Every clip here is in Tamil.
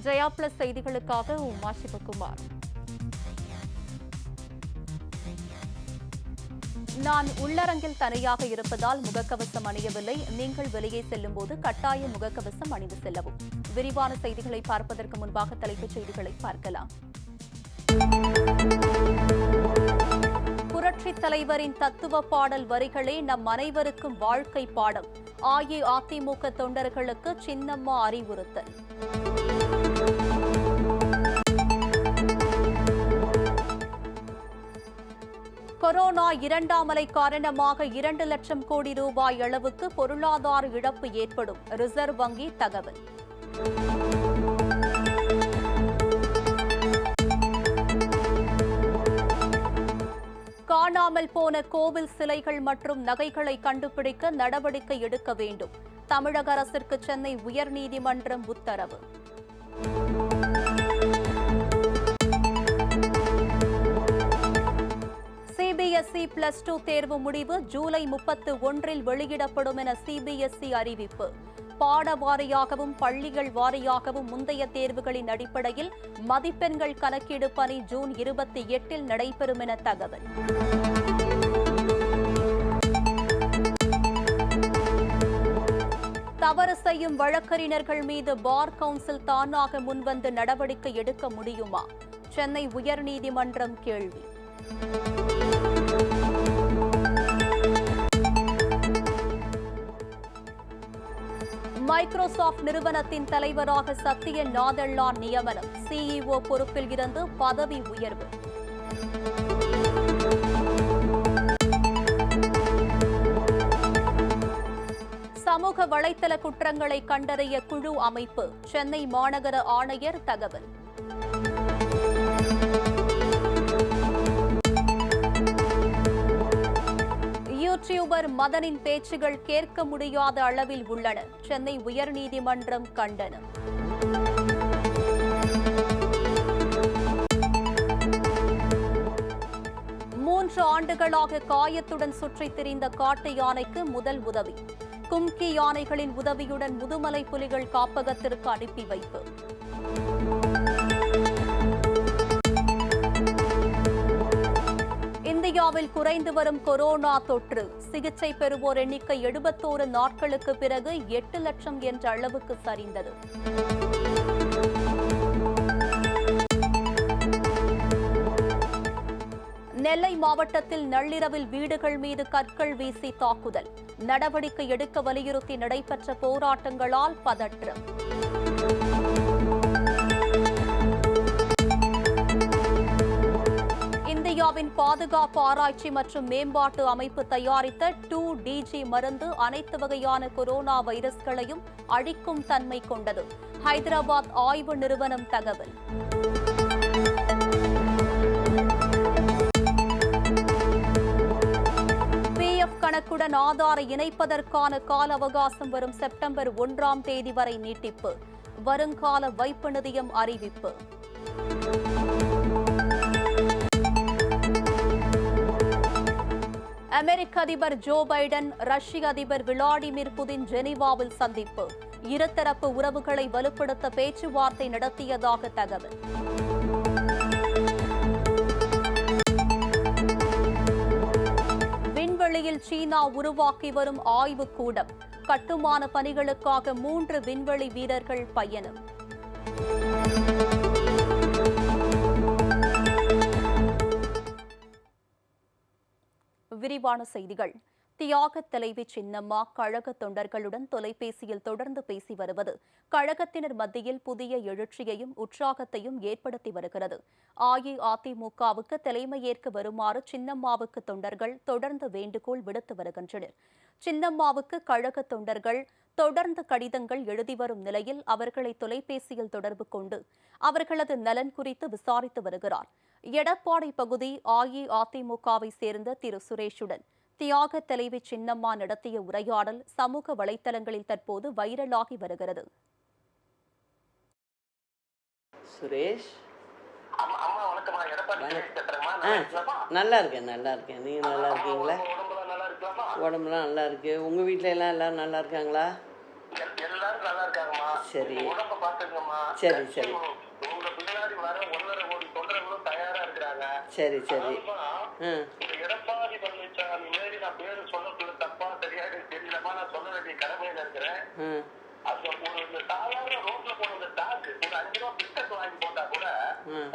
ஜெயா பிளஸ் செய்திகளுக்காக உமா சிவகுமார். நான் உள்ளரங்கில் தனியாக இருப்பதால் முகக்கவசம் அணியவில்லை. நீங்கள் வெளியே செல்லும் போது கட்டாய முகக்கவசம் அணிந்து செல்லவும். விரிவான செய்திகளை பார்ப்பதற்கு முன்பாக தலைப்புச் செய்திகளை பார்க்கலாம். புரட்சித் தலைவரின் தத்துவ பாடல் வரிகளே நம் அனைவருக்கும் வாழ்க்கை பாடம். அஇஅதிமுக தொண்டர்களுக்கு சின்னம்மா அறிவுறுத்தல். கொரோனா இரண்டாம் அலை காரணமாக 2 லட்சம் கோடி ரூபாய் அளவுக்கு பொருளாதார இழப்பு ஏற்படும். ரிசர்வ் வங்கி தகவல். காணாமல் போன கோவில் சிலைகள் மற்றும் நகைகளை கண்டுபிடிக்க நடவடிக்கை எடுக்க வேண்டும். தமிழக அரசிற்கு சென்னை உயர்நீதிமன்றம் உத்தரவு. சிபிஎஸ்இ +2 தேர்வு முடிவு ஜூலை 31 வெளியிடப்படும் என சிபிஎஸ்இ அறிவிப்பு. பாடவாரியாகவும் பள்ளிகள் வாரியாகவும் முந்தைய தேர்வுகளின் அடிப்படையில் மதிப்பெண்கள் கணக்கீடு பணி ஜூன் 28 நடைபெறும் என தகவல். தவறு செய்யும் வழக்கறிஞர்கள் மீது பார் கவுன்சில் தானாக முன்வந்து நடவடிக்கை எடுக்க முடியுமா? சென்னை உயர்நீதிமன்றம் கேள்வி. மைக்ரோசாப்ட் நிறுவனத்தின் தலைவராக சத்ய நாதல்லா நியமனம். சிஇஓ பொறுப்பில் இருந்து பதவி உயர்வு. சமூக வலைதள குற்றங்களை கண்டறிய குழு அமைப்பு. சென்னை மாநகர ஆணையர் தகவல். யூடியூபர் மதனின் பேச்சுகள் கேட்க முடியாத அளவில் உள்ளன. சென்னை உயர்நீதிமன்றம் கண்டனம். மூன்று ஆண்டுகளாக காயத்துடன் சுற்றித் திரிந்த காட்டு யானைக்கு முதல் உதவி. கும்கி யானைகளின் உதவியுடன் முதுமலை புலிகள் காப்பகத்திற்கு அனுப்பி வைப்பு. இந்தியாவில் குறைந்து வரும் கொரோனா தொற்று. சிகிச்சை பெறுவோர் எண்ணிக்கை 71 நாட்களுக்கு பிறகு 8 லட்சம் என்ற அளவுக்கு சரிந்தது. நெல்லை மாவட்டத்தில் நள்ளிரவில் வீடுகள் மீது கற்கள் வீசி தாக்குதல். நடவடிக்கை எடுக்க வலியுறுத்தி நடைபெற்ற போராட்டங்களால் பதற்றம். இந்தியாவின் பாதுகாப்பு ஆராய்ச்சி மற்றும் மேம்பாட்டு அமைப்பு தயாரித்த 2DG மருந்து அனைத்து வகையான கொரோனா வைரஸ்களையும் அழிக்கும் தன்மை கொண்டது. ஹைதராபாத் ஆய்வு நிறுவனம் தகவல். PF கணக்குடன் ஆதாரை இணைப்பதற்கான கால அவகாசம் வரும் செப்டம்பர் 1 வரை நீட்டிப்பு. வருங்கால வைப்பு நிதியம் அறிவிப்பு. அமெரிக்க அதிபர் ஜோ பைடன் ரஷ்ய அதிபர் விளாடிமிர் புதின் ஜெனீவாவில் சந்திப்பு. இருதரப்பு உறவுகளை வலுப்படுத்த பேச்சுவார்த்தை நடத்தியதாக தகவல். விண்வெளியில் சீனா உருவாக்கி வரும் ஆய்வுக்கூடம். கட்டுமான பணிகளுக்காக 3 விண்வெளி வீரர்கள் பயணம். விரிவான செய்திகள். தியாக தலைவி சின்னம்மா கழக தொண்டர்களுடன் தொலைபேசியில் தொடர்ந்து பேசி வருவது கழகத்தினர் மத்தியில் புதிய எழுச்சியையும் உற்சாகத்தையும் ஏற்படுத்தி வருகிறது. அஇஅதிமுகவுக்கு தலைமையேற்க வருமாறு சின்னம்மாவுக்கு தொண்டர்கள் தொடர்ந்து வேண்டுகோள் விடுத்து வருகின்றனர். சின்னம்மாவுக்கு கழக தொண்டர்கள் தொடர்ந்து கடிதங்கள் எழுதி வரும் நிலையில் அவர்களை தொலைபேசியில் தொடர்பு கொண்டு அவர்களது நலன் குறித்து விசாரித்து வருகிறார். எடப்பாடி பகுதி அஇஅதிமுகவை சேர்ந்த திரு சுரேஷுடன் தியாக தலைவி சின்னம்மா நடத்திய உரையாடல் சமூக வலைதளங்களில் தற்போது வைரலாகி வருகிறது. சுரேஷ், நல்லா இருக்கேன். நீங்க நல்லா இருக்கீங்களா? உடம்புலாம் நல்லா இருக்கு. உங்க வீட்டுல எல்லாம் எல்லாரும் நல்லா இருக்காங்களா? எல்லாரும் நல்லா இருக்காங்கம்மா. சரி உடம்ப பாத்துக்கம்மா. சரி சரி உங்க பின்னாடி வர 1.5 கோடி தொண்டர்களும் தயாரா இருக்கிறாங்க. சரி சரி இந்த எடப்பாடி பழனிசாமி மாரி நான் பேரு சொல்லக்குள்ள தப்பா சரியா தெரியலமா, நான் சொல்ல வேண்டிய கடமையில இருக்கிறேன். அந்த ஒரு சாதாரண ரோட்ல போன இந்த டாக்கு ஒரு 5 ரூபா பிஸ்கட் வாங்கி போட்டா கூட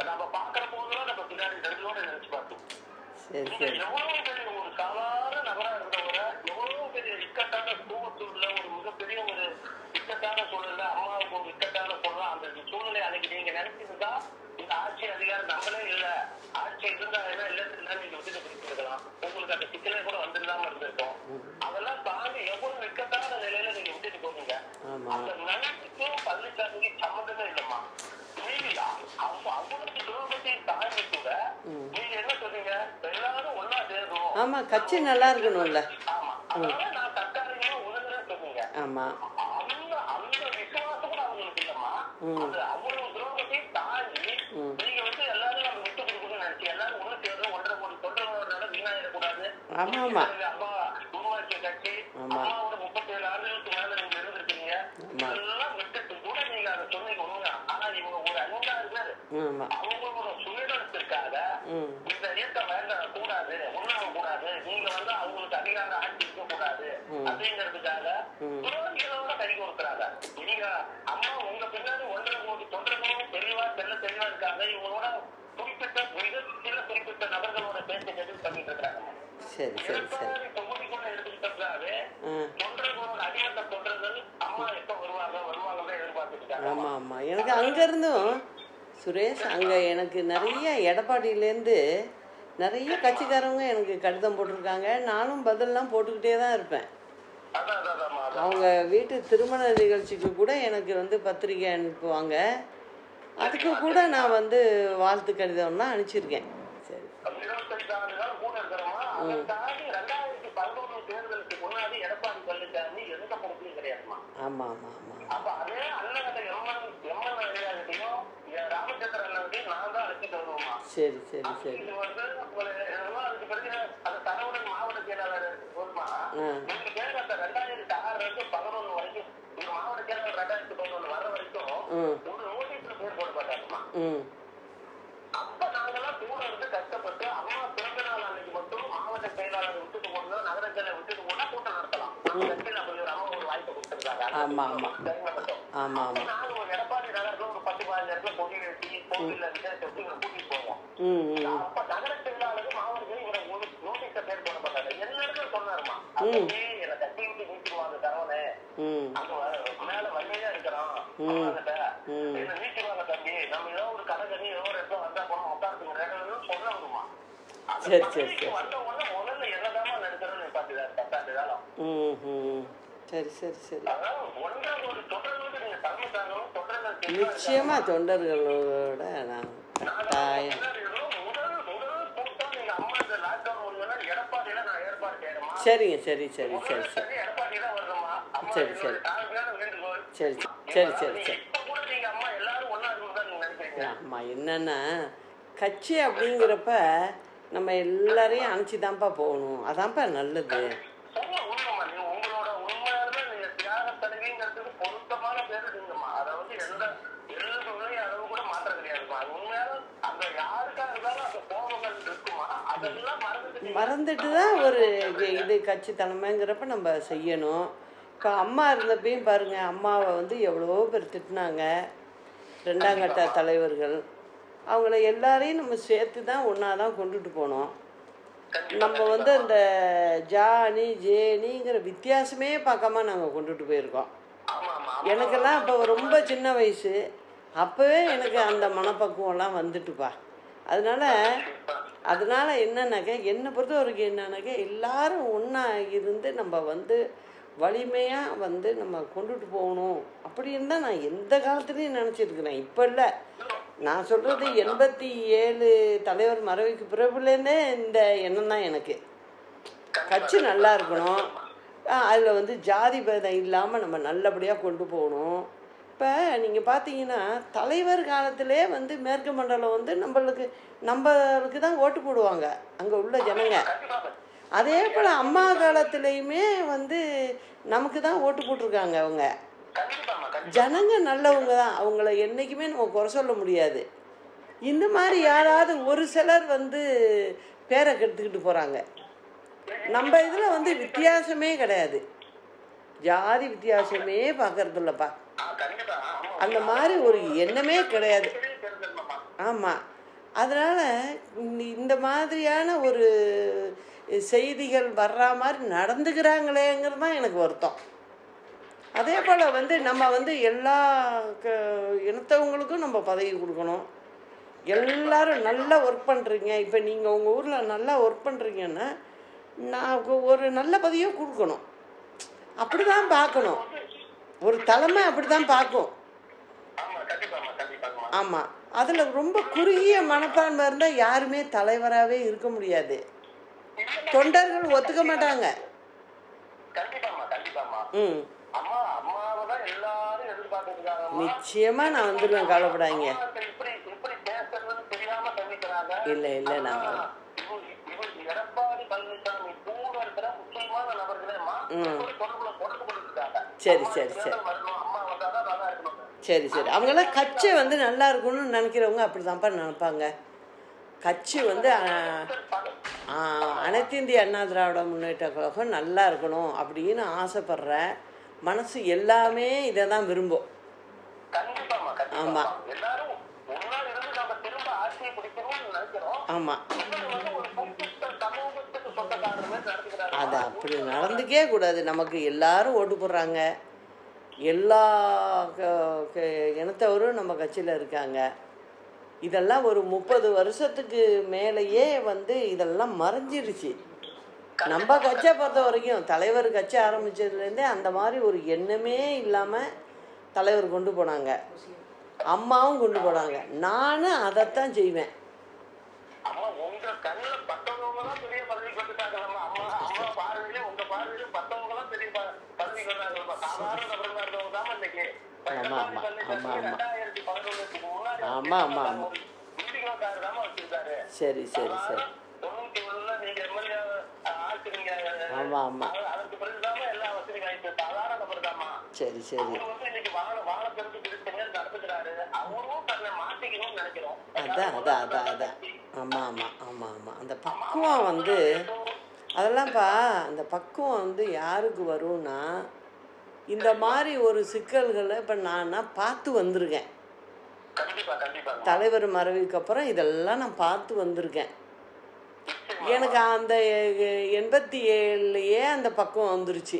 நம்ம பாக்குற போதுதான் நம்ம பின்னாடி நெருங்கோட நினைச்சு பார்த்தோம். எவ்வளவு பெரிய ஒரு சாதாரண நபரா இருந்தவரை எவ்வளவு பெரிய இக்கட்டான குடும்பத்துல ஒரு மிகப்பெரிய ஒரு இக்கட்டான சூழல்ல அம்மாவுக்கு ஒரு இக்கட்டான சூழல், அந்த சூழ்நிலை அன்னைக்கு நீங்க நினைச்சிருந்தா இந்த ஆட்சி அதிகாரம் நம்மளே இல்ல, ஆட்சி இருந்தா என்ன இல்ல நீங்க விட்டுட்டு பிடிச்சிருக்கலாம், உங்களுக்கு அந்த சிக்கலே கூட வந்துடாம இருந்திருக்கும். அதெல்லாம் தாண்டி எவ்வளவு இக்கட்டான நிலையில நீங்க விட்டுட்டு போவீங்க. அந்த நினைச்சுக்கும் பழனிசாமிக்கு சம்மந்தமே இல்லம்மா. அவங்களுக்கு குடும்பத்தையும் தாண்டி கூட நீங்க என்ன சொல்றீங்க, எல்லாரும் ஒன்னா சேரணும். ஆமா, கட்சி நல்லா இருக்கணும்ல. ஆமா, அதனால நான் தற்காலிகமா உதவுறேன்னு சொன்னீங்க. ஆமா, அந்த விசுவாசம் கூட அவங்களுக்கு இல்லம்மா. அது அவ்வளவு துரோகத்தையும் தாண்டி நீங்க எல்லாரும் நம்ம விட்டு கொடுக்கணும்னு நினைச்சு எல்லாரும் ஒண்ணு சேர்ந்து 1.5 கோடி தொண்டர்களோட வீணாயிடக்கூடாது. ஆமா ஆமா அம்மா உருவாக்கிய கட்சி, அம்மாவோட 37 ஆண்டுகளுக்கு மேல நீங்க இருந்திருக்கீங்க. இதெல்லாம் விட்டுட்டு கூட நீங்க அதை சொன்னீங்க உண்மை. ஆனா இவங்க ஒரு 5-6 பேர் அவங்களோட சுயநலத்திற்காக இந்த இயக்கம் வேண்டாம் கூடாது, உண்ணாம கூடாது, நீங்க அவங்களுக்கு அதிகார ஆட்சி இருக்க கூடாது அப்படிங்கிறதுக்காக துரோகிகளோட கை கொடுக்குறாங்க. நீங்க அம்மா உங்க பின்னாடி 1.5 கோடி தொண்டர்களும் தெளிவா தெளிவா இருக்காங்க. இவங்களோட குறிப்பிட்ட நபர்களோட பேச்சை எதிர்ப்பு பண்ணிட்டு இருக்காங்க. தொகுதிக்குள்ள எடுத்துக்கிட்டாவே தொண்டர்களோட அடிமட்ட தொண்டர்கள் அம்மா எப்ப வருவாங்க எதிர்பார்த்துட்டு இருக்காங்க. ஆமா ஆமா, எனக்கு அங்க இருந்தும் சுரேஷ், அங்க எனக்கு நிறைய எடப்பாடியிலேருந்து நிறைய கட்சிக்காரங்க எனக்கு கடிதம் போட்டிருக்காங்க. நானும் பதிலெலாம் போட்டுக்கிட்டே தான் இருப்பேன். அவங்க வீட்டு திருமண நிகழ்ச்சிக்கு கூட எனக்கு பத்திரிகை அனுப்புவாங்க. அதுக்கு கூட நான் வாழ்த்து கடிதம்லாம் அனுப்பிச்சிருக்கேன். சரி, ஆமா ஆமா ஆமா, சரி சரி சரி, மாவட்ட செயலாளர் மாவட்ட செயலாளர் 2011 வர வரைக்கும் ஒரு நோட்டீஸ்ல பேர் போடப்பட்டாருமா. அப்ப நாங்கெல்லாம் கூட இருந்து கஷ்டப்பட்டு அம்மா பிறந்த நாள் அன்னைக்கு மட்டும் மாவட்ட செயலாளர் விட்டுட்டு போனா, நகர செயலர் விட்டுட்டு போனா கூட்டம் நடத்தலாம். அம்மா ஒரு வாய்ப்பு கொடுத்திருக்காங்க. நாங்க ஒரு எடப்பாடி நகரத்துல ஒரு 10-15 இடத்துல கொடி வெட்டி கோவில்ல விசேஷத்தை கூட்டிட்டு போவோம். அப்ப நகர செயலாளர் மாவட்டத்தில் இவரை நோட்டீஸ்ல பேர் போடப்பட்டாங்க. எல்லாருக்கும் சொன்னாருமா, என்னை கட்டி விட்டு நீக்கிடுவாங்க தரவனே, அங்க மேல வழியா இருக்கிறோம், என்ன நீக்கிடுவாங்க தம்பி, நம்ம ஏதோ ஒரு கடை கண்ணி ஏதோ ஒரு இடத்துல வந்தா போனோம் உட்காந்துங்க சொல்ல வருமா. வந்த உடனே முதல்ல என்னதாமா நடக்கிறோம்னு பார்த்துதான் 10 ஆண்டு காலம். சரி சரி சரி, ஒரு தொடர்களுக்கு நீங்க தலைமை தாங்கணும். தொடர்கள் நிச்சயமா தொண்டர்களோட நான் கட்டாயம். சரிங்க, சரி சரி சரி சரி சரி சரி சரி சரி சரி சரி. ஆமாம், என்னன்னா கட்சி அப்படிங்கிறப்ப நம்ம எல்லாரையும் அனுப்பிச்சி தான்ப்பா போகணும். அதான்ப்பா நல்லது. மறந்துட்டு தான் ஒரு இது கட்சி தலைமைங்கிறப்ப நம்ம செய்யணும். இப்போ அம்மா இருந்தப்பையும் பாருங்கள், அம்மாவை எவ்வளோ பேர் திட்டினாங்க. 2ஆம் கட்ட தலைவர்கள் அவங்கள எல்லாரையும் நம்ம சேர்த்து தான் ஒன்றா தான் கொண்டுட்டு போனோம். நம்ம அந்த ஜானி ஜேனிங்கிற வித்தியாசமே பார்க்காம நாங்கள் கொண்டுட்டு போயிருக்கோம். எனக்கெல்லாம் இப்போ ரொம்ப சின்ன வயசு, அப்போவே எனக்கு அந்த மனப்பக்குவம்லாம் வந்துட்டுப்பா. அதனால் என்னன்னாக்க, என்னை பொறுத்த வரைக்கும் என்னன்னாக்க, எல்லாரும் ஒன்றா இருந்து நம்ம வலிமையாக நம்ம கொண்டுட்டு போகணும் அப்படின்னு தான் நான் எந்த காலத்துலேயும் நினச்சிருக்கிறேன். இப்போ இல்லை, நான் சொல்கிறது 87 தலைவர் மறைவுக்கு பிறகுலேருந்தே இந்த எண்ணம் தான் எனக்கு. கட்சி நல்லா இருக்கணும், அதில் ஜாதி பேதம் இல்லாமல் நம்ம நல்லபடியாக கொண்டு போகணும். இப்போ நீங்கள் பார்த்தீங்கன்னா தலைவர் காலத்திலே மேற்கு மண்டலம் நம்மளுக்கு தான் ஓட்டு போடுவாங்க அங்கே உள்ள ஜனங்க. அதே போல் அம்மா காலத்துலேயுமே நமக்கு தான் ஓட்டு போட்டிருக்காங்க அவங்க. ஜனங்க நல்லவங்க தான், அவங்கள என்றைக்குமே நம்ம குறை சொல்ல முடியாது. இந்த மாதிரி யாராவது ஒரு சிலர் வந்து பேரை கெடுத்துக்கிட்டு போகிறாங்க. நம்ம இதில் வந்து வித்தியாசமே கிடையாது, ஜாதி வித்தியாசமே பார்க்கறது இல்லைப்பா. அந்த மாதிரி ஒரு எண்ணமே கிடையாது. ஆமாம், அதனால் இந்த மாதிரியான ஒரு செய்திகள் வர்ற மாதிரி நடந்துக்கிறாங்களேங்கிறது தான் எனக்கு வருத்தம். அதே போல் வந்து நம்ம வந்து எல்லா இனத்தவங்களுக்கும் நம்ம பதவி கொடுக்கணும். எல்லாரும் நல்லா ஒர்க் பண்ணுறீங்க, இப்போ நீங்கள் உங்கள் ஊரில் நல்லா ஒர்க் பண்ணுறீங்கன்னா நான் ஒரு நல்ல பதவியை கொடுக்கணும். அப்படி தான் பார்க்கணும், ஒரு தலைமை அப்படி தான் பார்க்கும். ஆமாம், அதில் ரொம்ப குறுகிய மனப்பான்மை இருந்தால் யாருமே தலைவராகவே இருக்க முடியாது. தொண்டர்கள் ஒத்துக்க மாட்டாங்க. ம், நிச்சயமா நான் வந்துடுவேன், கவலைப்படாதீங்க. இல்லை இல்லை, நான் சரி சரி சரி சரி சரி அவங்களாம் கட்சி வந்து நல்லா இருக்கணும்னு நினைக்கிறவங்க அப்படி தான்ப்பா நினைப்பாங்க. கட்சி வந்து அனைத்து இந்திய அண்ணா திராவிட முன்னேற்ற கழகம் நல்லா இருக்கணும் அப்படின்னு ஆசைப்படுற மனசு எல்லாமே இதை தான் விரும்பும். ஆமாம் ஆமாம், அது அப்படி நடந்துக்கே கூடாது. நமக்கு எல்லாரும் ஓட்டு போடுறாங்க, எல்லா இனத்தவரும் நம்ம கட்சியில் இருக்காங்க. இதெல்லாம் ஒரு 30 வருஷத்துக்கு மேலேயே வந்து இதெல்லாம் மறைஞ்சிருச்சு. நம்ம கட்சியை பொறுத்த வரைக்கும் தலைவர் கட்சி ஆரம்பித்ததுலேருந்தே அந்த மாதிரி ஒரு எண்ணமே இல்லாமல் தலைவர் கொண்டு போனாங்க, அம்மாவும் கொண்டு போனாங்க. நானும் அதைத்தான் செய்வேன். ஆமாம் ஆமாம் ஆமாம் ஆமாம் ஆமாம் ஆமாம், சரி சரி சரி, ஆமாம் ஆமாம், சரி சரி, அதான் அதான் அதான் அதான், ஆமாம் ஆமாம் ஆமாம் ஆமாம். அந்த பக்குவம் வந்து அதெல்லாம்ப்பா, அந்த பக்குவம் வந்து யாருக்கு வரும்னா இந்த மாதிரி ஒரு சிக்கல்களை இப்போ நான் பார்த்து வந்திருக்கேன். தலைவர் மறைவுக்கு அப்புறம் இதெல்லாம் நான் பார்த்து வந்திருக்கேன். எனக்கு அந்த 87லேயே அந்த பக்குவம் வந்துருச்சு.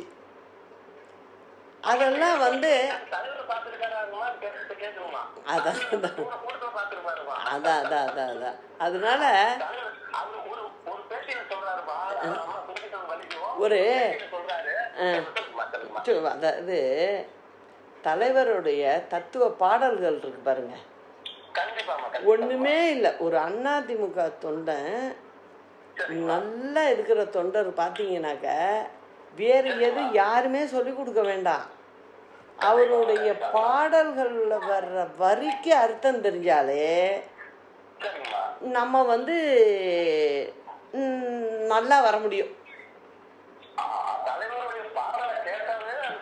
அதெல்லாம் வந்து அதான் அதான் அதான் அதான் அதான் அதான் அதனால ஒரு அதாவது தலைவருடைய தத்துவ பாடல்கள் இருக்கு பாருங்க, ஒண்ணுமே இல்லை. ஒரு அதிமுக தொண்டன் நல்லா இருக்கிற தொண்டர் பார்த்தீங்கன்னாக்க வேறு எது யாருமே சொல்லி கொடுக்க வேண்டாம், அவருடைய பாடல்களில் வர்ற வரிக்கு அர்த்தம் தெரிஞ்சாலே நம்ம வந்து நல்லா வர முடியும்.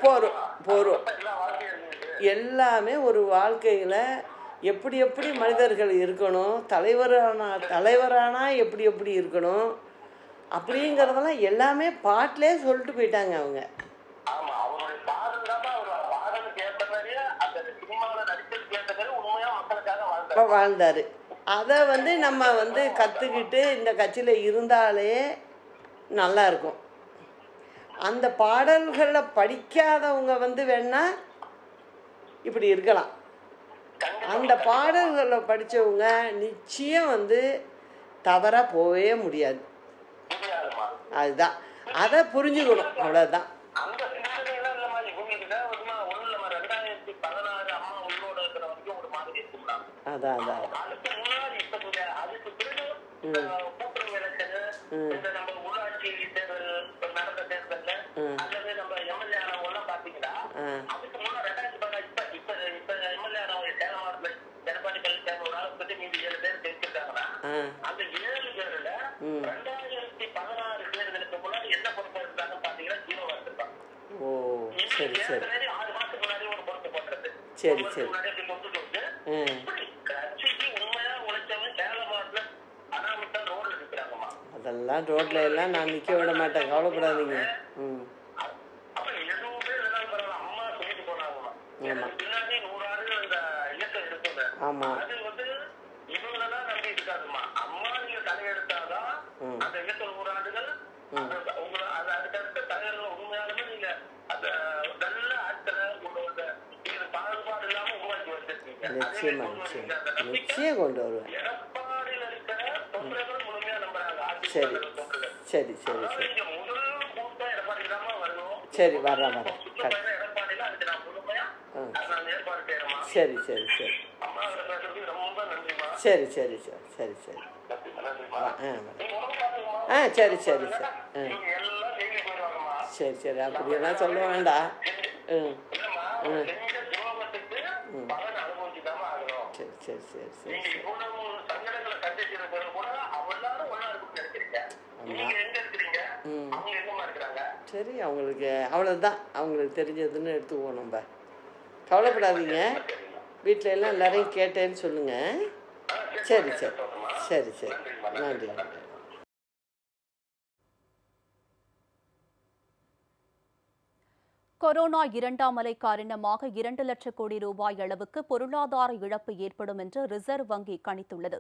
போகிறோம் போகிறோம் எல்லாமே ஒரு வாழ்க்கையில் எப்படி எப்படி மனிதர்கள் இருக்கணும், தலைவரானா எப்படி எப்படி இருக்கணும் அப்படிங்கிறதெல்லாம் எல்லாமே பாட்டிலே சொல்லிட்டு போயிட்டாங்க அவங்க. வாழ்ந்தார். அதை வந்து நம்ம வந்து கற்றுக்கிட்டு இந்த கட்சியில் இருந்தாலே நல்லா இருக்கும். அந்த பாடல்களை படிக்காதவங்க வந்து வேணா இப்படி இருக்கலாம், அந்த பாடல்களை படித்தவங்க நிச்சயம் வந்து தவறாக போகவே முடியாது. அதுதான், அதை புரிஞ்சுக்கணும், அவ்வளோதான். அதான் அதான் ஓ சரி சரி, சரி சரி அதெல்லாம் ரோட்ல எல்லாம் நான் நிற்க விட மாட்டேன், கவலைப்படாதீங்க. ம் ஆமாம் ஆமாம் நிச்சயமா நிச்சயம் நிச்சயம் கொண்டு வருவேன். சரி சரி சரி சரி சரி வரேன் வரேன். சரி சரி சரி சரி சரி சரி சரி சரி சரி சரி சரி சரி சரி அப்படியெல்லாம் சொல்ல வேண்டாம். சரி சரி சரி சரி சரி சரி அவங்களுக்கு அவ்வளோதான், அவங்களுக்கு தெரிஞ்சதுன்னு எடுத்துக்குவோம் நம்ம. கவலைப்படாதீங்க, வீட்டில் எல்லாம் எல்லாரையும் கேட்டேன்னு சொல்லுங்கள். சரி சரி சரி சரி நன்றி நன்றி. கொரோனா இரண்டாம் அலை காரணமாக 2 லட்சம் கோடி ரூபாய் அளவுக்கு பொருளாதார இழப்பு ஏற்படும் என்று ரிசர்வ் வங்கி கணித்துள்ளது.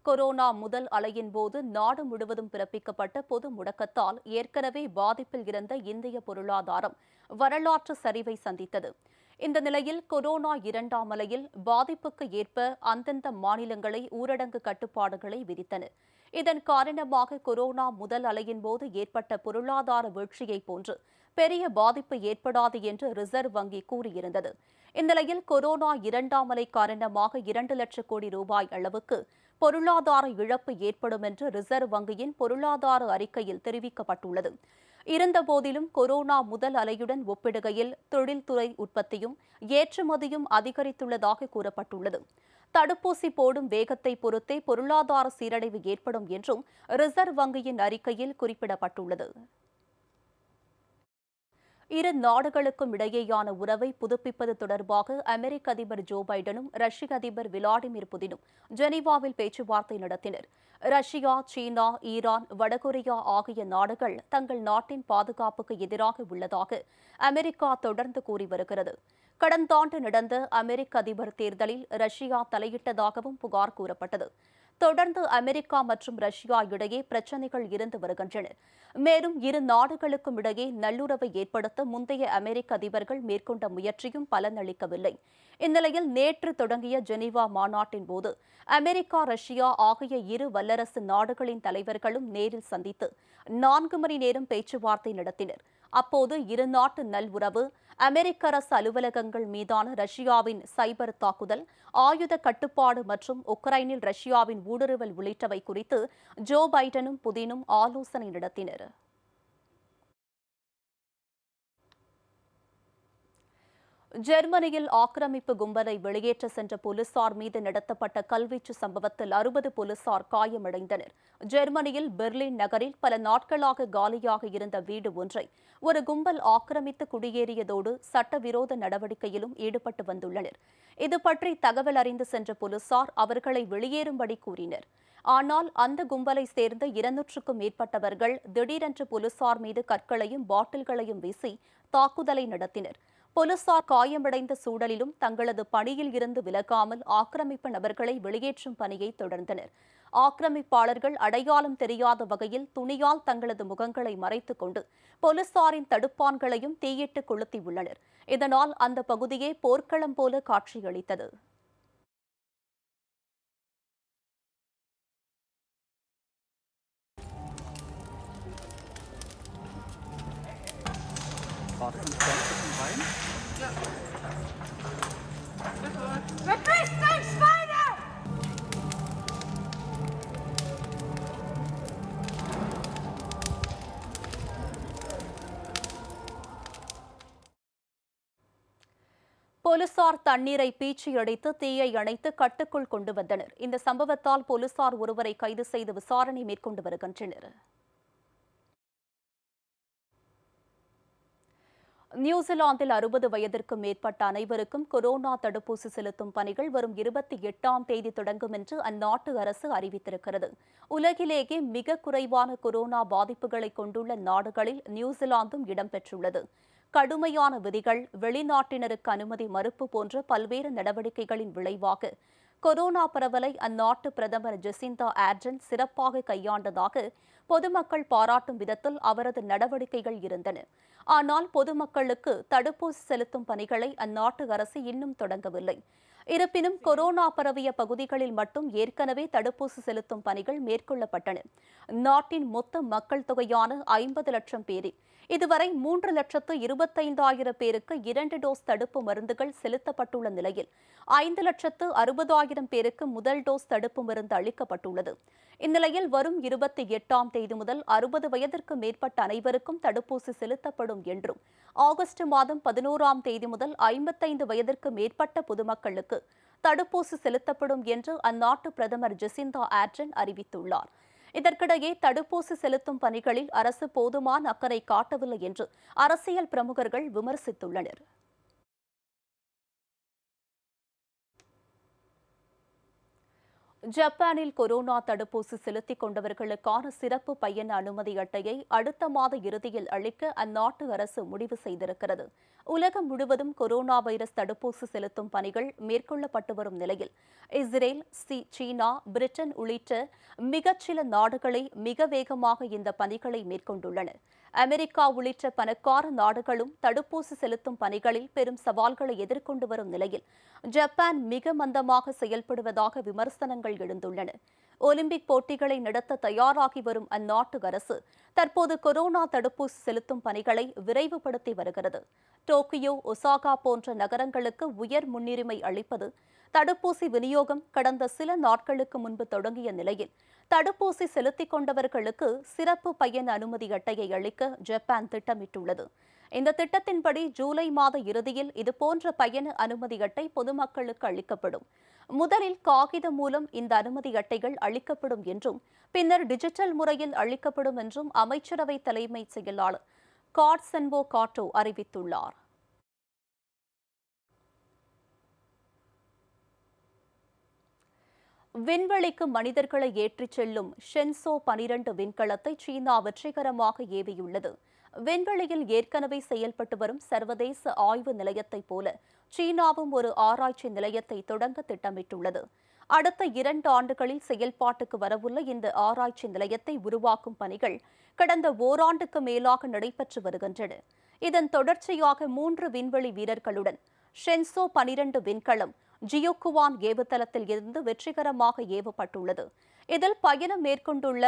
கொரோனா முதல் அலையின் போது நாடு முழுவதும் பிறப்பிக்கப்பட்ட பொது முடக்கத்தால் ஏற்கனவே பாதிப்பில் இருந்த இந்திய பொருளாதாரம் வரலாற்று சரிவை சந்தித்தது. இந்த நிலையில் கொரோனா இரண்டாம் அலையில் பாதிப்புக்கு ஏற்ப அந்தந்த மாநிலங்களை ஊரடங்கு கட்டுப்பாடுகளை விதித்தன. இதன் காரணமாக கொரோனா முதல் அலையின் போது ஏற்பட்ட பொருளாதார வீழ்ச்சியை போன்று பெரிய பாதிப்பு ஏற்படாது என்று ரிசர்வ் வங்கி கூறியிருந்தது. இந்நிலையில் கொரோனா இரண்டாம் அலை காரணமாக 2 லட்சம் கோடி ரூபாய் அளவுக்கு பொருளாதார இழப்பு ஏற்படும் என்று ரிசர்வ் வங்கியின் பொருளாதார அறிக்கையில் தெரிவிக்கப்பட்டுள்ளது. இருந்தபோதிலும் கொரோனா முதல் அலையுடன் ஒப்பிடுகையில் தொழில்துறை உற்பத்தியும் ஏற்றுமதியும் அதிகரித்துள்ளதாக கூறப்பட்டுள்ளது. தடுப்பூசி போடும் வேகத்தை பொறுத்தே பொருளாதார சீரழிவு ஏற்படும் என்றும் ரிசர்வ் வங்கியின் அறிக்கையில் குறிப்பிடப்பட்டுள்ளது. இரு நாடுகளுக்கும் இடையேயான உறவை புதுப்பிப்பது தொடர்பாக அமெரிக்க அதிபர் ஜோ பைடனும் ரஷ்ய அதிபர் விளாடிமிர் புதினும் ஜெனீவாவில் பேச்சுவார்த்தை நடத்தினர். ரஷ்யா, சீனா, ஈரான், வடகொரியா ஆகிய நாடுகள் தங்கள் நாட்டின் பாதுகாப்புக்கு எதிராக உள்ளதாக அமெரிக்கா தொடர்ந்து கூறி வருகிறது. கடந்த ஆண்டு நடந்த அமெரிக்க அதிபர் தேர்தலில் ரஷ்யா தலையிட்டதாகவும் புகார் கூறப்பட்டது. தொடர்ந்து அமெரிக்கா மற்றும் ரஷ்யா இடையே பிரச்சினைகள் இருந்து வருகின்றன. மேலும் இரு நாடுகளுக்கும் இடையே நல்லுறவை ஏற்படுத்த முந்தைய அமெரிக்க அதிபர்கள் மேற்கொண்ட முயற்சியும் பலனளிக்கவில்லை. இந்நிலையில் நேற்று தொடங்கிய ஜெனீவா மாநாட்டின் போது அமெரிக்கா, ரஷ்யா ஆகிய இரு வல்லரசு நாடுகளின் தலைவர்களும் நேரில் சந்தித்து 4 மணி நேரம் பேச்சுவார்த்தை நடத்தினர். அப்போது இரு நாட்டு நல்உறவு, அமெரிக்க அரசு அலுவலகங்கள் மீதான ரஷ்யாவின் சைபர் தாக்குதல், ஆயுத கட்டுப்பாடு மற்றும் உக்ரைனில் ரஷ்யாவின் ஊடுருவல் உள்ளிட்டவை குறித்து ஜோ பைடனும் புதினும் ஆலோசனை நடத்தினர். ஜெர்மனியில் ஆக்கிரமிப்பு கும்பலை வெளியேற்ற சென்ற போலீசார் மீது நடத்தப்பட்ட கல்வீச்சு சம்பவத்தில் 60 போலீசார் காயமடைந்தனர். ஜெர்மனியில் பெர்லின் நகரில் பல நாட்களாக காலியாக இருந்த வீடு ஒன்றை ஒரு கும்பல் ஆக்கிரமித்து குடியேறியதோடு சட்டவிரோத நடவடிக்கையிலும் ஈடுபட்டு வந்துள்ளனர். இதுபற்றி தகவல் அறிந்து சென்ற போலீசார் அவர்களை வெளியேறும்படி கூறினர். ஆனால் அந்த கும்பலை சேர்ந்த 200க்கும் மேற்பட்டவர்கள் திடீரென்று போலீசார் மீது கற்களையும் பாட்டில்களையும் வீசி தாக்குதலை நடத்தினர். போலீசார் காயமடைந்த சூழலிலும் தங்களது பணியில் இருந்து விலகாமல் ஆக்கிரமிப்பு நபர்களை வெளியேற்றும் பணியை தொடர்ந்தனர். ஆக்கிரமிப்பாளர்கள் அடையாளம் தெரியாத வகையில் துணியால் தங்களது முகங்களை மறைத்துக் கொண்டு போலீசாரின் தடுப்பான்களையும் தீயிட்டு கொளுத்தியுள்ளனர். இதனால் அந்த பகுதியே போர்க்களம் போல காட்சியளித்தது. போலீசார் தண்ணீரை பீச்சியடித்து தீயை அணைத்து கட்டுக்குள் கொண்டு வந்தனர். இந்த சம்பவத்தால் போலீசார் ஒருவரை கைது செய்து விசாரணை மேற்கொண்டு வருகின்றனர். நியூசிலாந்தில் 60 வயதிற்கு மேற்பட்ட அனைவருக்கும் கொரோனா தடுப்பூசி செலுத்தும் பணிகள் வரும் 28ஆம் தேதி தொடங்கும் என்று அந்நாட்டு அரசு அறிவித்திருக்கிறது. உலகிலேயே மிக குறைவான கொரோனா பாதிப்புகளை கொண்டுள்ள நாடுகளில் நியூசிலாந்தும் இடம்பெற்றுள்ளது. கடுமையான விதிகள், வெளிநாட்டினருக்கு அனுமதி மறுப்பு போன்ற பல்வேறு நடவடிக்கைகளின் விளைவாக கொரோனா பரவலை அந்நாட்டு பிரதமர் ஜெசிந்தா ஆர்டன் சிறப்பாக கையாண்டதாக பொதுமக்கள் பாராட்டும் விதத்தில் அவரது நடவடிக்கைகள் இருந்தன. ஆனால் பொதுமக்களுக்கு தடுப்பூசி செலுத்தும் பணிகளை அந்நாட்டு அரசு இன்னும் தொடங்கவில்லை. இருப்பினும் கொரோனா பரவிய பகுதிகளில் மட்டும் ஏற்கனவே தடுப்பூசி செலுத்தும் பணிகள் மேற்கொள்ளப்பட்டன. நாட்டின் மொத்த மக்கள் தொகையான 50 லட்சம் பேரில் இதுவரை 3,25,000 பேருக்கு 2 டோஸ் தடுப்பு மருந்துகள் செலுத்தப்பட்டுள்ள நிலையில் 5,60,000 பேருக்கு முதல் டோஸ் தடுப்பு மருந்து அளிக்கப்பட்டுள்ளது. இந்நிலையில் வரும் 28ஆம் தேதி முதல் 60 வயதிற்கு மேற்பட்ட அனைவருக்கும் தடுப்பூசி செலுத்தப்படும் என்றும் ஆகஸ்ட் மாதம் 11ஆம் தேதி முதல் 55 வயதிற்கு மேற்பட்ட பொதுமக்களுக்கு தடுப்பூசி செலுத்தப்படும் என்று அந்நாட்டு பிரதமர் ஜெசிந்தா ஆர்டன் அறிவித்துள்ளார். இதற்கிடையே தடுப்பூசி செலுத்தும் பணிகளில் அரசு போதுமான அக்கறை காட்டவில்லை என்று அரசியல் பிரமுகர்கள் விமர்சித்துள்ளனர். ஜப்பானில் கொரோனா தடுப்பூசி செலுத்திக் கொண்டவர்களுக்கான சிறப்பு பயண அனுமதி அட்டையை அடுத்த மாத இறுதியில் அளிக்க அந்நாட்டு அரசு முடிவு செய்திருக்கிறது. உலகம் முழுவதும் கொரோனா வைரஸ் தடுப்பூசி செலுத்தும் பணிகள் மேற்கொள்ளப்பட்டு வரும் நிலையில் இஸ்ரேல், சீனா, பிரிட்டன் உள்ளிட்ட மிகச்சில நாடுகளே மிக வேகமாக இந்த பணிகளை மேற்கொண்டுள்ளன. அமெரிக்கா உள்ளிட்ட பணக்கார நாடுகளும் தடுப்பூசி செலுத்தும் பணிகளில் பெரும் சவால்களை எதிர்கொண்டு வரும் நிலையில் ஜப்பான் மிக மந்தமாக செயல்படுவதாக விமர்சனங்கள் எழுந்துள்ளன. ஒலிம்பிக் போட்டிகளை நடத்த தயாராகி வரும் அந்நாட்டு அரசு தற்போது கொரோனா தடுப்பூசி செலுத்தும் பணிகளை விரைவுபடுத்தி வருகிறது. டோக்கியோ, ஒசாகா போன்ற நகரங்களுக்கு உயர் முன்னுரிமை அளிப்பது தடுப்பூசி விநியோகம் கடந்த சில நாட்களுக்கு முன்பு தொடங்கிய நிலையில் தடுப்பூசி செலுத்திக் கொண்டவர்களுக்கு சிறப்பு பயண அனுமதி அட்டையை அளிக்க ஜப்பான் திட்டமிட்டுள்ளது. இந்த திட்டத்தின்படி ஜூலை மாத இறுதியில் இதுபோன்ற பயண அனுமதி அட்டை பொதுமக்களுக்கு அளிக்கப்படும். முதலில் காகிதம் மூலம் இந்த அனுமதி அட்டைகள் அளிக்கப்படும் என்றும் பின்னர் டிஜிட்டல் முறையில் அளிக்கப்படும் என்றும் அமைச்சரவை தலைமை செயலாளர் காட்சென்போ காட்டோ அறிவித்துள்ளார். விண்வெளிக்கு மனிதர்களை ஏற்றிச் செல்லும் ஷென்சோ 12 விண்கலத்தை சீனா வெற்றிகரமாக ஏவியுள்ளது. விண்வெளியில் ஏற்கனவே செயல்பட்டு வரும் சர்வதேச ஆய்வு நிலையத்தைப் போல சீனாவும் ஒரு ஆராய்ச்சி நிலையத்தை தொடங்க திட்டமிட்டுள்ளது. அடுத்த 2 ஆண்டுகளில் செயல்பாட்டுக்கு வரவுள்ள இந்த ஆராய்ச்சி நிலையத்தை உருவாக்கும் பணிகள் கடந்த ஓராண்டுக்கு மேலாக நடைபெற்று வருகின்றன. இதன் தொடர்ச்சியாக 3 விண்வெளி வீரர்களுடன் ஷென்சோ 12 விண்கலம் ஜியோகுவான் ஏவுதளத்தில் இருந்து வெற்றிகரமாக ஏவப்பட்டுள்ளது. இதில் பயணம் மேற்கொண்டுள்ள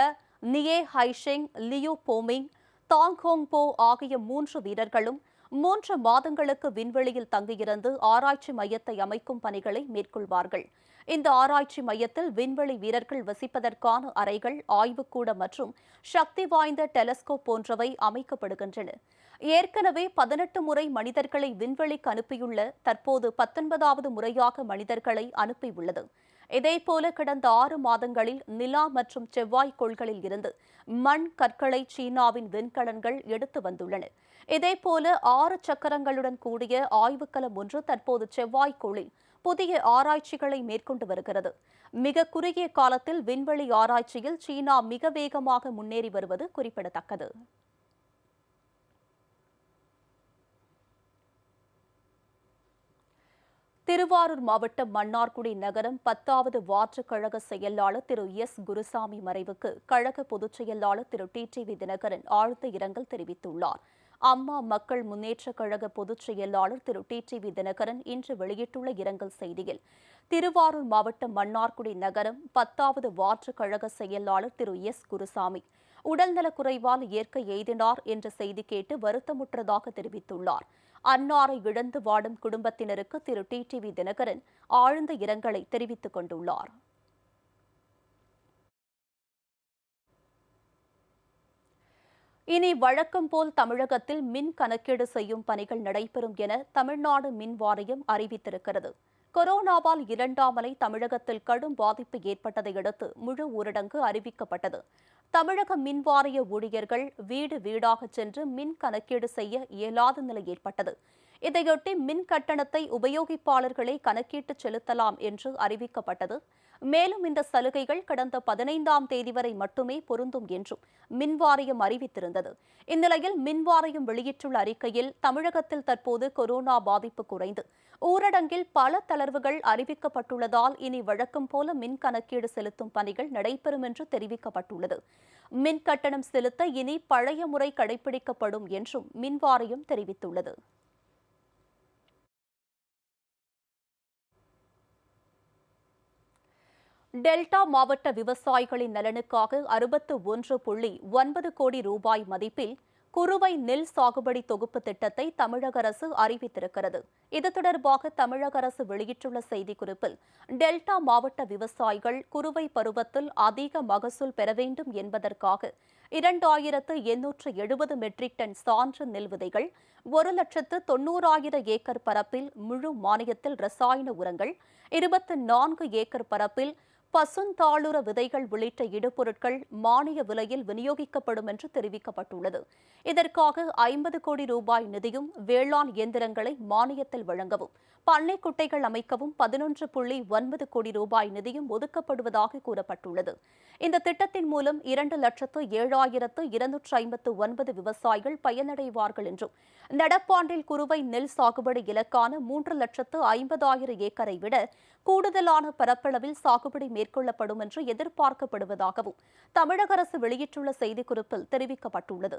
நியே ஹைஷெங், லியூ போமிங், தாங் ஹோங்போ ஆகிய 3 வீரர்களும் 3 மாதங்களுக்கு விண்வெளியில் தங்கியிருந்து ஆராய்ச்சி மையத்தை அமைக்கும் பணிகளை மேற்கொள்வார்கள். இந்த ஆராய்ச்சி மையத்தில் விண்வெளி வீரர்கள் வசிப்பதற்கான அறைகள், ஆய்வுக்கூடம் மற்றும் சக்தி வாய்ந்த டெலஸ்கோப் போன்றவை அமைக்கப்படுகின்றன. ஏற்கனவே 18 முறை மனிதர்களை விண்வெளிக்கு அனுப்பியுள்ள தற்போது 19வது முறையாக மனிதர்களை அனுப்பியுள்ளது. இதேபோல கடந்த 6 மாதங்களில் நிலா மற்றும் செவ்வாய் கோள்களில் இருந்து மண் கற்களை சீனாவின் விண்கலன்கள் எடுத்து வந்துள்ளன. இதேபோல 6 சக்கரங்களுடன் கூடிய ஆய்வுக்கலம் ஒன்று தற்போது செவ்வாய் கோளில் புதிய ஆராய்ச்சிகளை மேற்கொண்டு வருகிறது. மிக குறுகிய காலத்தில் விண்வெளி ஆராய்ச்சியில் சீனா மிக வேகமாக முன்னேறி வருவது குறிப்பிடத்தக்கது. திருவாரூர் மாவட்டம் மன்னார்குடி நகரம் 10வது வார்டு கழக செயலாளர் திரு எஸ். குருசாமி மறைவுக்கு கழக பொதுச் செயலாளர் திரு டிடிவி தினகரன் ஆழ்ந்த இரங்கல் தெரிவித்துள்ளார். அம்மா மக்கள் முன்னேற்றக் கழக பொதுச் செயலாளர் திரு டிடிவி தினகரன் இன்று வெளியிட்டுள்ள இரங்கல் செய்தியில், திருவாரூர் மாவட்டம் மன்னார்குடி நகரம் 10வது வார்டு கழக செயலாளர் திரு எஸ். குருசாமி உடல்நலக்குறைவால் இயற்கை எய்தினார் என்ற செய்தி கேட்டு வருத்தமுற்றதாக தெரிவித்துள்ளார். அன்னாரை இழந்து வாடும் குடும்பத்தினருக்கு திரு டிடிவி தினகரன் ஆழ்ந்த இரங்கலை தெரிவித்துக் கொண்டுள்ளார். இனி வழக்கம் போல் தமிழகத்தில் மின் கணக்கீடு செய்யும் பணிகள் நடைபெறும் என தமிழ்நாடு மின் வாரியம் அறிவித்திருக்கிறது. கொரோனாவால் 2ஆம் அலை தமிழகத்தில் கடும் பாதிப்பு ஏற்பட்டதை அடுத்து முழு ஊரடங்கு அறிவிக்கப்பட்டது. தமிழக மின்வாரிய ஊழியர்கள் வீடு வீடாக சென்று மின் கணக்கீடு செய்ய இயலாத நிலை ஏற்பட்டது. இதையொட்டி மின் கட்டணத்தை உபயோகிப்பாளர்களே கணக்கிட்டு செலுத்தலாம் என்று அறிவிக்கப்பட்டது. மேலும் இந்த சலுகைகள் கடந்த 15ஆம் தேதி வரை மட்டுமே பொருந்தும் என்றும் மின்வாரியம் அறிவித்திருந்தது. இந்நிலையில் மின்வாரியம் வெளியிட்டுள்ள அறிக்கையில் தமிழகத்தில் தற்போது கொரோனா பாதிப்பு குறைந்து ஊரடங்கில் பல தளர்வுகள் அறிவிக்கப்பட்டுள்ளதால் இனி வழக்கம் போல மின் கணக்கீடு செலுத்தும் பணிகள் நடைபெறும் என்று தெரிவிக்கப்பட்டுள்ளது. மின் கட்டணம் செலுத்த இனி பழைய முறை கடைபிடிக்கப்படும் என்றும் மின்வாரியம் தெரிவித்துள்ளது. டெல்டா மாவட்ட விவசாயிகளின் நலனுக்காக 61.9 கோடி ரூபாய் மதிப்பில் குறுவை நெல் சாகுபடி தொகுப்பு திட்டத்தை தமிழக அரசு அறிவித்திருக்கிறது. இது தொடர்பாக தமிழக அரசு வெளியிட்டுள்ள செய்திக்குறிப்பில், டெல்டா மாவட்ட விவசாயிகள் குறுவை பருவத்தில் அதிக மகசூல் பெற வேண்டும் என்பதற்காக 2870 மெட்ரிக் டன் சான்று நெல் விதைகள், 1,90,000 ஏக்கர் பரப்பில் முழு மானியத்தில் ரசாயன உரங்கள், 24 ஏக்கர் பரப்பில் பசுந்தாளுர விதைகள் உள்ளிட்ட இடுபொருட்கள் மானிய விலையில் விநியோகிக்கப்படும் என்று தெரிவிக்கப்பட்டுள்ளது. இதற்காக 50 கோடி ரூபாய் நிதியும், வேளாண் இயந்திரங்களை மானியத்தில் வழங்கவும், பண்ணை குட்டைகள் அமைக்கவும் 11.9 கோடி ரூபாய் நிதியும் ஒதுக்கப்படுவதாக கூறப்பட்டுள்ளது. இந்த திட்டத்தின் மூலம் 2,07,259 விவசாயிகள் பயனடைவார்கள் என்றும், நடப்பாண்டில் குறுவை நெல் சாகுபடி இலக்கான 3,50,000 ஏக்கரை விட கூடுதலான பரப்பளவில் சாகுபடி மேற்கொள்ளப்படும் என்று எதிர்பார்க்கப்படுவதாகவும் தமிழக அரசு வெளியிட்டுள்ள செய்திக்குறிப்பில் தெரிவிக்கப்பட்டுள்ளது.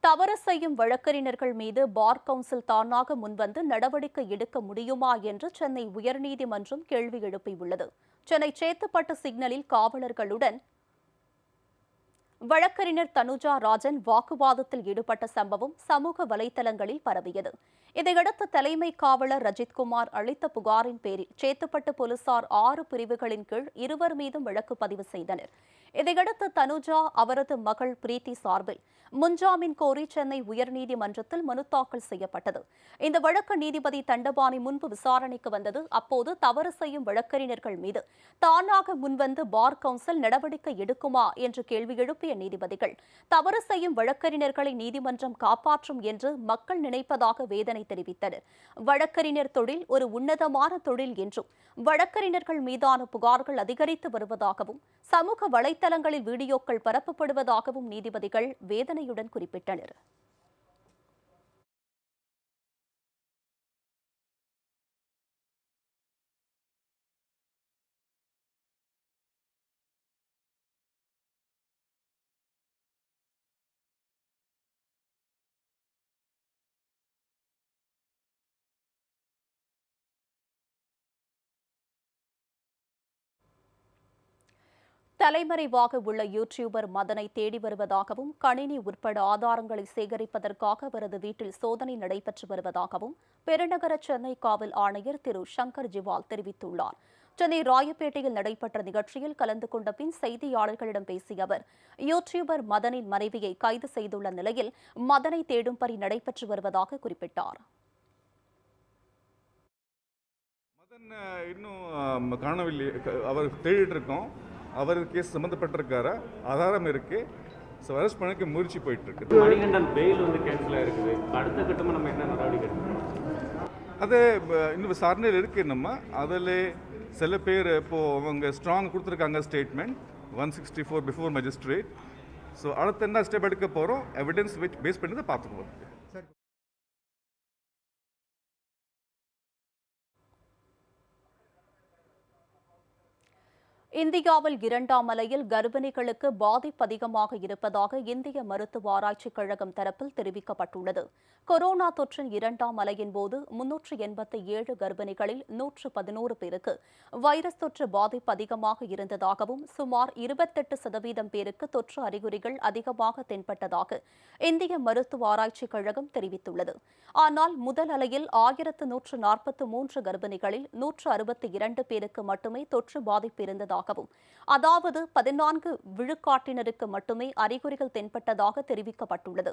தவறு செய்யும் வழக்கறிஞர்கள் மீது பார் கவுன்சில் தானாக முன்வந்து நடவடிக்கை எடுக்க முடியுமா என்று சென்னை உயர்நீதிமன்றம் கேள்வி எழுப்பியுள்ளது. சென்னை சேத்துப்பட்டு சிக்னலில் காவலர்களுடன் வழக்கறிஞர் தனுஜா ராஜன் வாக்குவாதத்தில் ஈடுபட்ட சம்பவம் சமூக வலைதளங்களில் பரவியது. இதையடுத்து தலைமை காவலர் ரஜித்குமார் அளித்த புகாரின் பேரில் சேத்துப்பட்டு போலீசார் 6 பிரிவுகளின் கீழ் இருவர் மீதும் வழக்கு பதிவு செய்தனர். இதையடுத்து தனுஜா அவரது மகள் பிரீத்தி சார்பில் முன்ஜாமீன் கோரி சென்னை உயர்நீதிமன்றத்தில் மனு தாக்கல் செய்யப்பட்டது. இந்த வழக்கு நீதிபதி தண்டபாணி முன்பு விசாரணைக்கு வந்தது. அப்போது தவறு செய்யும் வழக்கறிஞர்கள் மீது தானாக முன்வந்து பார் கவுன்சில் நடவடிக்கை எடுக்குமா என்று கேள்வி எழுப்பிய நீதிபதிகள், தவறு செய்யும் வழக்கறிஞர்களை நீதிமன்றம் காப்பாற்றும் என்று மக்கள் நினைப்பதாக வேதனை தெரிவித்தனர். வழக்கறிஞர் தொழில் ஒரு உன்னதமான தொழில் என்றும், வழக்கறிஞர்கள் மீதான புகார்கள் அதிகரித்து வருவதாகவும், சமூக வலைதளங்களில் வீடியோக்கள் பரப்பப்படுவதாகவும் நீதிபதிகள் வேதனையுடன் குறிப்பிட்டனர். தலைமறைவாக உள்ள யூடியூபர் மதனை தேடி வருவதாகவும், கணினி உட்பட ஆதாரங்களை சேகரிப்பதற்காக அவரது வீட்டில் சோதனை நடைபெற்று வருவதாகவும் பெருநகர சென்னை காவல் ஆணையர் திரு சங்கர் ஜிவால் தெரிவித்துள்ளார். சென்னை ராயப்பேட்டையில் நடைபெற்ற நிகழ்ச்சியில் கலந்து கொண்ட பின் செய்தியாளர்களிடம் பேசிய அவர், யூடியூபர் மதனின் மனைவியை கைது செய்துள்ள நிலையில் மதனை தேடும் பணி நடைபெற்று வருவதாக குறிப்பிட்டார். மதன் இன்னும் காணவில்லை, அவர் தேடிட்டு இருக்கோம். அவர் கேஸ் சம்மந்தப்பட்டிருக்காரா, ஆதாரம் இருக்கு, அரெஸ்ட் பண்ண முயற்சி போயிட்டு இருக்கு. மணிகண்டன் பெயில் கேன்சல் ஆயிருக்கு. அடுத்த கட்டமாக நம்ம என்ன நடவடிக்கை அது இன்னும் விசாரணையில் இருக்கு. நம்ம அதில் சில பேர் இப்போது அவங்க ஸ்ட்ராங் கொடுத்துருக்காங்க ஸ்டேட்மெண்ட் 164 பிஃபோர் மஜிஸ்ட்ரேட். ஸோ அடுத்த என்ன ஸ்டெப் எடுக்க போகிறோம், எவிடன்ஸ் பேஸ் பண்ணி தான் பார்த்துக்குவோம். இந்தியாவில் 2ஆம் அலையில் கர்ப்பிணிகளுக்கு பாதிப்பு அதிகமாக இருப்பதாக இந்திய மருத்துவ ஆராய்ச்சிக் கழகம் தரப்பில் தெரிவிக்கப்பட்டுள்ளது. கொரோனா தொற்றின் 2ஆம் அலையின் போது 387 கர்ப்பிணிகளில் 111 பேருக்கு வைரஸ் தொற்று பாதிப்பு அதிகமாக இருந்ததாகவும், சுமார் 28% பேருக்கு தொற்று அறிகுறிகள் அதிகமாக தென்பட்டதாக இந்திய மருத்துவ ஆராய்ச்சிக் கழகம் தெரிவித்துள்ளது. ஆனால் முதல் அலையில் 1143 கர்ப்பிணிகளில் 162 பேருக்கு மட்டுமே தொற்று பாதிப்பு இருந்ததாக, அதாவது 14 விழுக்காட்டினருக்கு மட்டுமே அறிகுறிகள் தென்பட்டதாக தெரிவிக்கப்பட்டுள்ளது.